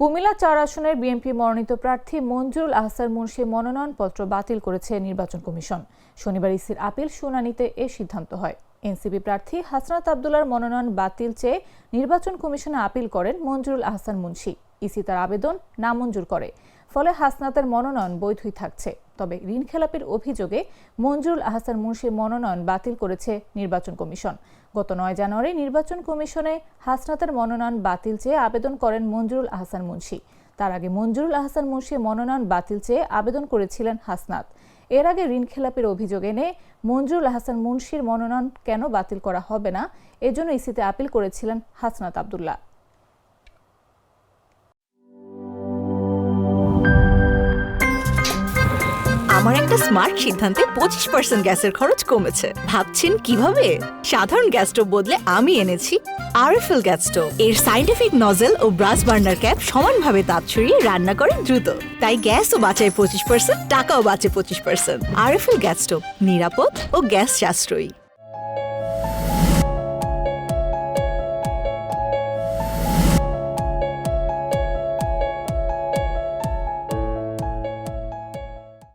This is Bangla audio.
কুমিল্লা ৪ আসনের বিএনপি মনোনীত প্রার্থী মঞ্জুরুল আহসান মুন্সির মনোনয়নপত্র বাতিল করেছে নির্বাচন কমিশন। শনিবার ইসির আপিল শুনানিতে এ সিদ্ধান্ত হয়। এনসিপি প্রার্থী হাসনাত আব্দুল্লাহর মনোনয়ন বাতিল চেয়ে নির্বাচন কমিশনে আপিল করেন মঞ্জুরুল আহসান মুন্সি। ইসি তার আবেদন নামঞ্জুর করে। ফলে হাসনাতের মনোনয়ন বৈধই থাকছে। তবে ঋণখেলাপির অভিযোগে মঞ্জুরুল আহসান মুন্সির মনোনয়ন বাতিল করেছে নির্বাচন কমিশন। গত ৯ জানুয়ারি নির্বাচন কমিশনে হাসনাতের মনোনয়ন বাতিল চেয়ে আবেদন করেন মঞ্জুরুল আহসান মুন্সি। তার আগে মঞ্জুরুল আহসান মুন্সির মনোনয়ন বাতিল চেয়ে আবেদন করেছিলেন হাসনাত। এর আগে ঋণখেলাপির অভিযোগ এনে মঞ্জুরুল আহসান মুন্সির মনোনয়ন কেন বাতিল করা হবে না, এজন্য ইসিতে আপিল করেছিলেন হাসনাত আব্দুল্লাহ। আমার একটা স্মার্ট সিদ্ধান্তে 25% গ্যাসের খরচ কমেছে। ভাবছেন কিভাবে? সাধারণ গ্যাস স্টোভ বদলে আমি এনেছি আরএফএল গ্যাস স্টোভ। এর সাইন্টিফিক নজল ও ব্রাস বার্নার ক্যাপ সমানভাবে তাপ ছড়িয়ে রান্না করে দ্রুত। তাই গ্যাসও বাঁচায় 25%, টাকাও বাঁচে 25%। আরএফএল গ্যাস স্টোভ নিরাপদ ও গ্যাস সাশ্রয়ী।